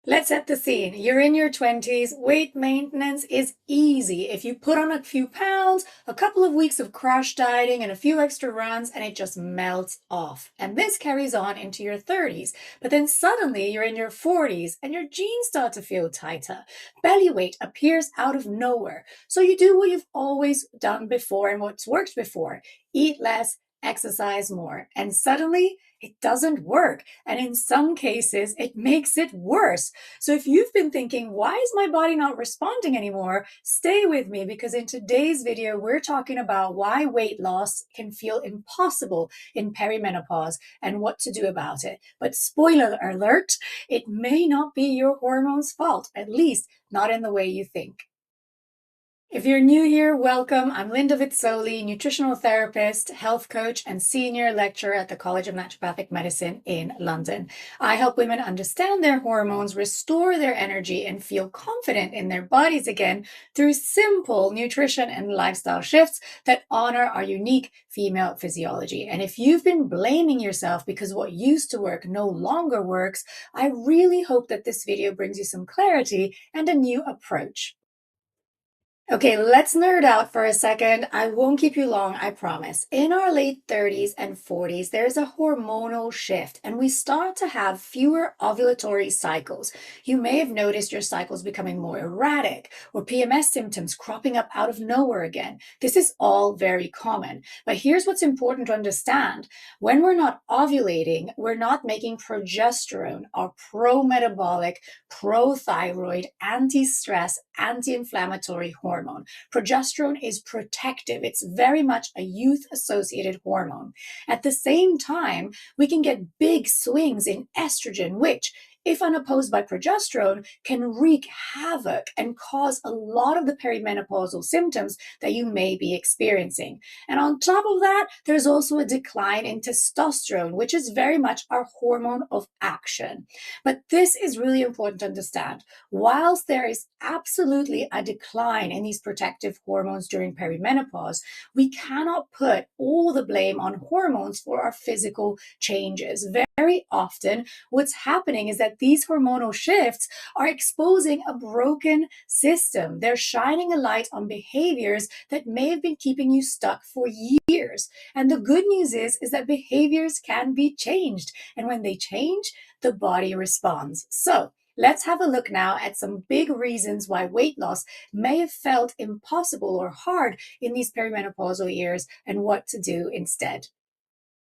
Let's set the scene. You're in your 20s. Weight maintenance is easy. If you put on a few pounds, a couple of weeks of crash dieting, and a few extra runs, and it just melts off. And this carries on into your 30s. But then suddenly you're in your 40s and your jeans start to feel tighter. Belly weight appears out of nowhere. So you do what you've always done before and what's worked before. Eat less, exercise more. And suddenly it doesn't work. And in some cases, it makes it worse. So if you've been thinking, why is my body not responding anymore? Stay with me, because in today's video, we're talking about why weight loss can feel impossible in perimenopause and what to do about it. But spoiler alert, it may not be your hormones' fault, at least not in the way you think. If you're new here, welcome. I'm Linda Vezzoli, nutritional therapist, health coach, and senior lecturer at the College of Naturopathic Medicine in London. I help women understand their hormones, restore their energy, and feel confident in their bodies again through simple nutrition and lifestyle shifts that honor our unique female physiology. And if you've been blaming yourself because what used to work no longer works, I really hope that this video brings you some clarity and a new approach. Okay, let's nerd out for a second. I won't keep you long, I promise. In our late 30s and 40s, there's a hormonal shift and we start to have fewer ovulatory cycles. You may have noticed your cycles becoming more erratic or PMS symptoms cropping up out of nowhere again. This is all very common. But here's what's important to understand. When we're not ovulating, we're not making progesterone, our pro-metabolic, pro-thyroid, anti-stress, anti-inflammatory hormone. Progesterone is protective. It's very much a youth-associated hormone. At the same time, we can get big swings in estrogen, which, if unopposed by progesterone, can wreak havoc and cause a lot of the perimenopausal symptoms that you may be experiencing. And on top of that, there's also a decline in testosterone, which is very much our hormone of action. But this is really important to understand. Whilst there is absolutely a decline in these protective hormones during perimenopause, we cannot put all the blame on hormones for our physical changes. Very often, what's happening is that these hormonal shifts are exposing a broken system. They're shining a light on behaviors that may have been keeping you stuck for years. And the good news is that behaviors can be changed. And when they change, the body responds. So let's have a look now at some big reasons why weight loss may have felt impossible or hard in these perimenopausal years and what to do instead.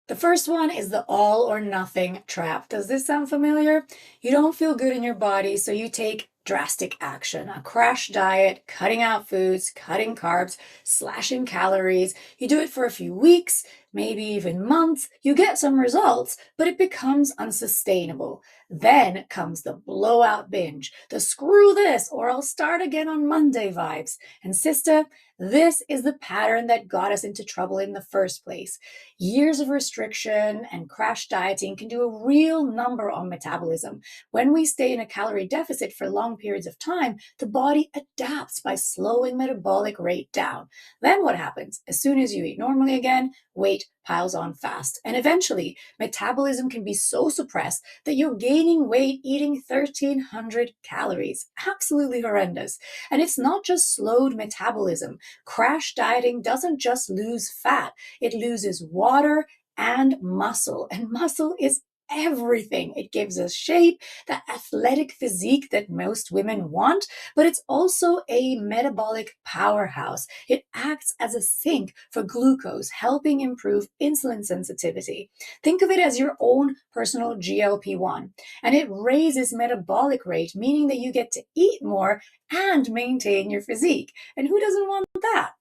The first one is the all or nothing trap. Does this sound familiar? You don't feel good in your body, so you take drastic action, a crash diet, cutting out foods, cutting carbs, slashing calories. You do it for a few weeks, maybe even months. You get some results, but it becomes unsustainable. Then comes the blowout binge, the screw this or I'll start again on Monday vibes. And sister, this is the pattern that got us into trouble in the first place. Years of restriction and crash dieting can do a real number on metabolism. When we stay in a calorie deficit for long periods of time, the body adapts by slowing metabolic rate down. Then what happens? As soon as you eat normally again, weight piles on fast. And eventually, metabolism can be so suppressed that you're gaining weight eating 1,300 calories. Absolutely horrendous. And it's not just slowed metabolism. Crash dieting doesn't just lose fat, it loses water and muscle. And muscle is everything. It gives us shape, that athletic physique that most women want, but it's also a metabolic powerhouse. It acts as a sink for glucose, helping improve insulin sensitivity. Think of it as your own personal GLP-1, and it raises metabolic rate, meaning that you get to eat more and maintain your physique. And who doesn't want that?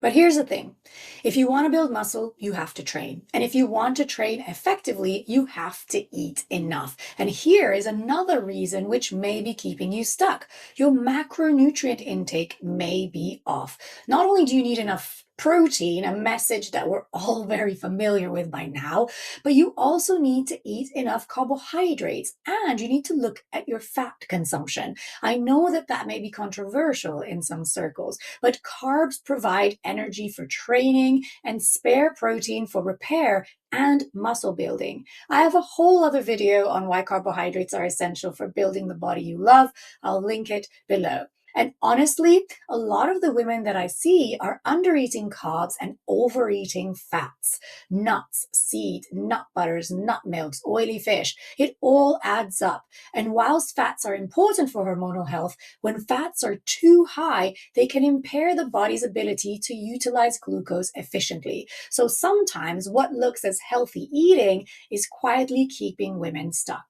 But here's the thing. If you want to build muscle, you have to train. And if you want to train effectively, you have to eat enough. And here is another reason which may be keeping you stuck. Your macronutrient intake may be off. Not only do you need enough protein, a message that we're all very familiar with by now, but you also need to eat enough carbohydrates and you need to look at your fat consumption. I know that that may be controversial in some circles, but carbs provide energy for training and spare protein for repair and muscle building. I have a whole other video on why carbohydrates are essential for building the body you love. I'll link it below. And honestly, a lot of the women that I see are undereating carbs and overeating fats, nuts, seeds, nut butters, nut milks, oily fish. It all adds up. And whilst fats are important for hormonal health, when fats are too high, they can impair the body's ability to utilize glucose efficiently. So sometimes what looks as healthy eating is quietly keeping women stuck.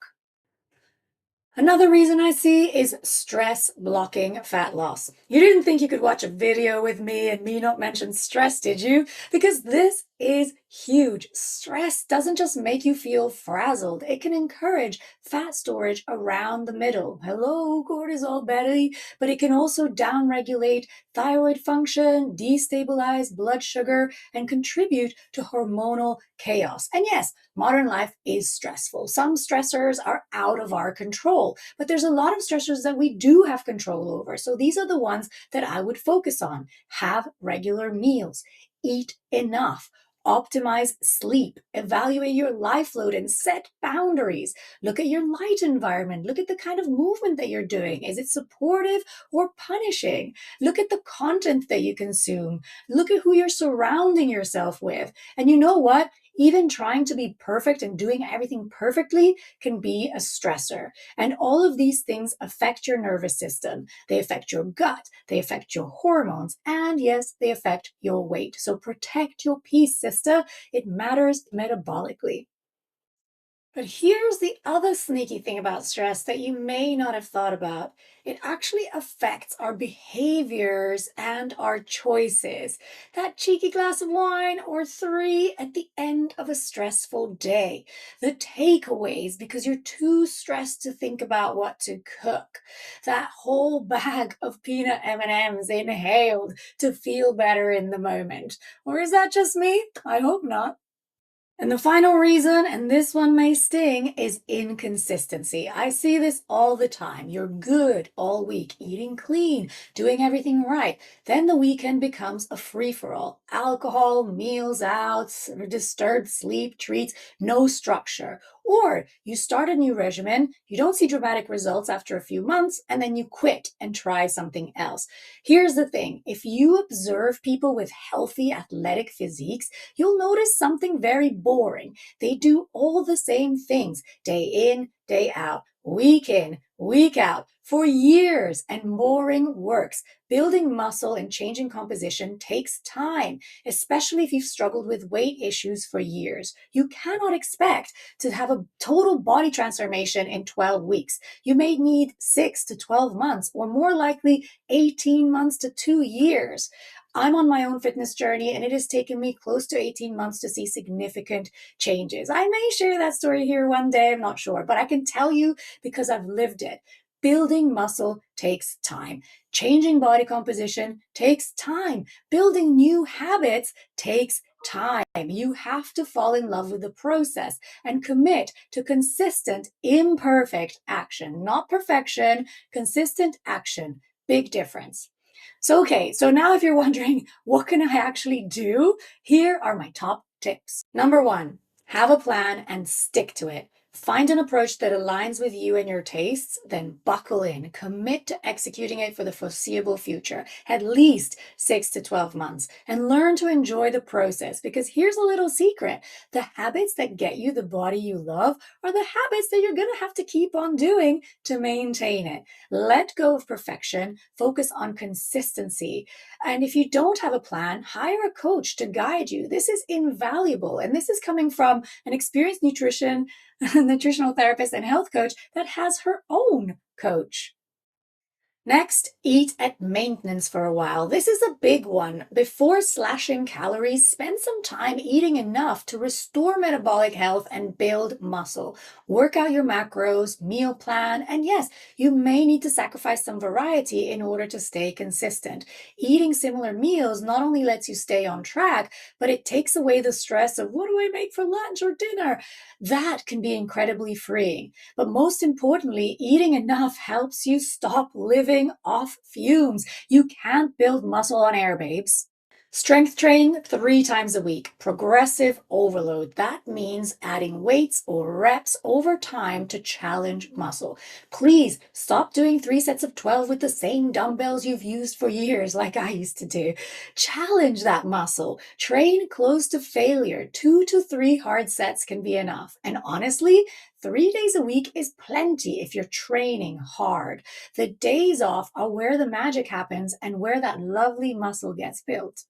Another reason I see is stress blocking fat loss. You didn't think you could watch a video with me and me not mention stress, did you? Because this is huge. Stress doesn't just make you feel frazzled, it can encourage fat storage around the middle. Hello, cortisol, Betty. But it can also downregulate thyroid function, destabilize blood sugar, and contribute to hormonal chaos. And yes, modern life is stressful. Some stressors are out of our control, but there's a lot of stressors that we do have control over. So these are the ones that I would focus on. Have regular meals, eat enough, optimize sleep, evaluate your life load and set boundaries. Look at your light environment. Look at the kind of movement that you're doing. Is it supportive or punishing? Look at the content that you consume. Look at who you're surrounding yourself with. And you know what? Even trying to be perfect and doing everything perfectly can be a stressor. And all of these things affect your nervous system. They affect your gut, they affect your hormones, and yes, they affect your weight. So protect your peace, sister. It matters metabolically. But here's the other sneaky thing about stress that you may not have thought about. It actually affects our behaviors and our choices. That cheeky glass of wine or three at the end of a stressful day. The takeaways because you're too stressed to think about what to cook. That whole bag of peanut M&Ms inhaled to feel better in the moment. Or is that just me? I hope not. And the final reason, and this one may sting, is inconsistency. I see this all the time. You're good all week, eating clean, doing everything right. Then the weekend becomes a free-for-all. Alcohol, meals out, disturbed sleep, treats, no structure. Or you start a new regimen, you don't see dramatic results after a few months, and then you quit and try something else. Here's the thing. If you observe people with healthy athletic physiques, you'll notice something very boring. They do all the same things day in, day out, week in, week out for years, and boring works. Building muscle and changing composition takes time, especially if you've struggled with weight issues for years. You cannot expect to have a total body transformation in 12 weeks. You may need 6 to 12 months, or more likely 18 months to 2 years. I'm on my own fitness journey and it has taken me close to 18 months to see significant changes. I may share that story here one day, I'm not sure, but I can tell you because I've lived it. Building muscle takes time. Changing body composition takes time. Building new habits takes time. You have to fall in love with the process and commit to consistent, imperfect action, not perfection, consistent action. Big difference. So now if you're wondering, what can I actually do? Here are my top tips. Number 1, have a plan and stick to it. Find an approach that aligns with you and your tastes, then buckle in. Commit to executing it for the foreseeable future, at least 6 to 12 months, and learn to enjoy the process because here's a little secret. The habits that get you the body you love are the habits that you're going to have to keep on doing to maintain it. Let go of perfection, focus on consistency. And if you don't have a plan, hire a coach to guide you. This is invaluable. And this is coming from an experienced nutritional therapist and health coach that has her own coach. Next, eat at maintenance for a while. This is a big one. Before slashing calories, spend some time eating enough to restore metabolic health and build muscle. Work out your macros, meal plan, and yes, you may need to sacrifice some variety in order to stay consistent. Eating similar meals not only lets you stay on track, but it takes away the stress of what do I make for lunch or dinner? That can be incredibly freeing. But most importantly, eating enough helps you stop living off fumes. You can't build muscle on air, babes. Strength train 3 times a week. Progressive overload. That means adding weights or reps over time to challenge muscle. Please stop doing 3 sets of 12 with the same dumbbells you've used for years, like I used to do. Challenge that muscle. Train close to failure. 2 to 3 hard sets can be enough. And honestly, 3 days a week is plenty if you're training hard. The days off are where the magic happens and where that lovely muscle gets built.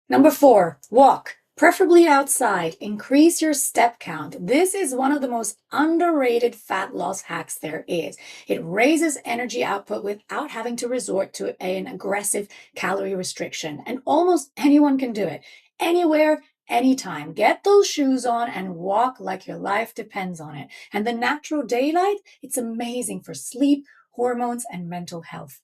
Number 4, walk, preferably outside. Increase your step count. This is one of the most underrated fat loss hacks there is. It raises energy output without having to resort to an aggressive calorie restriction. And almost anyone can do it. Anywhere, anytime. Get those shoes on and walk like your life depends on it. And the natural daylight, it's amazing for sleep, hormones, and mental health.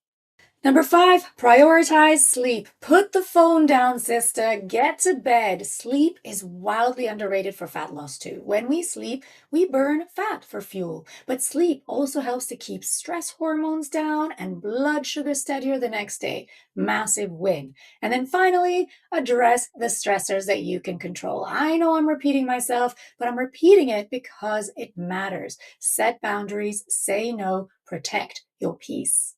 Number 5, prioritize sleep. Put the phone down, sister. Get to bed. Sleep is wildly underrated for fat loss too. When we sleep, we burn fat for fuel. But sleep also helps to keep stress hormones down and blood sugar steadier the next day. Massive win. And then finally, address the stressors that you can control. I know I'm repeating myself, but I'm repeating it because it matters. Set boundaries, say no, protect your peace.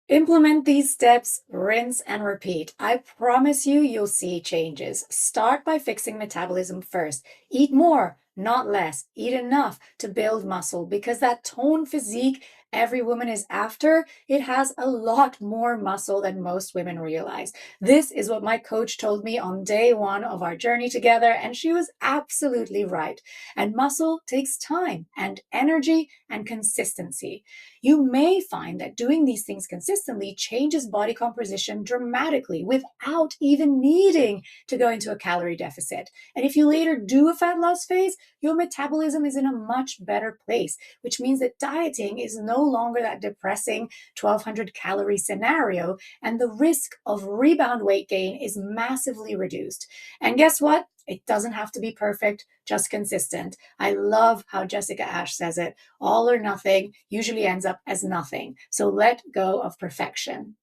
Implement these steps, rinse and repeat. I promise you, you'll see changes. Start by fixing metabolism first. Eat more, not less. Eat enough to build muscle because that toned physique every woman is after, it has a lot more muscle than most women realize. This is what my coach told me on day 1 of our journey together, and she was absolutely right. And muscle takes time and energy and consistency. You may find that doing these things consistently changes body composition dramatically without even needing to go into a calorie deficit. And if you later do a fat loss phase, your metabolism is in a much better place, which means that dieting is no longer that depressing 1200 calorie scenario, and the risk of rebound weight gain is massively reduced. And guess what? It doesn't have to be perfect, just consistent. I love how Jessica Ash says it. All or nothing usually ends up as nothing. So let go of perfection.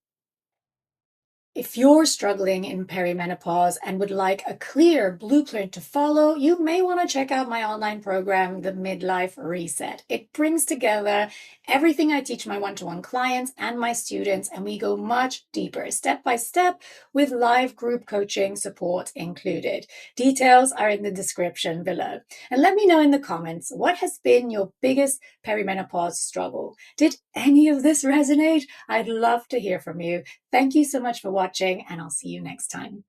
If you're struggling in perimenopause and would like a clear blueprint to follow, you may want to check out my online program, the Midlife Reset. It brings together everything I teach my one-to-one clients and my students, and we go much deeper, step by step, with live group coaching support included. Details are in the description below. And let me know in the comments, what has been your biggest perimenopause struggle? Did any of this resonate? I'd love to hear from you. Thank you so much for watching, and I'll see you next time.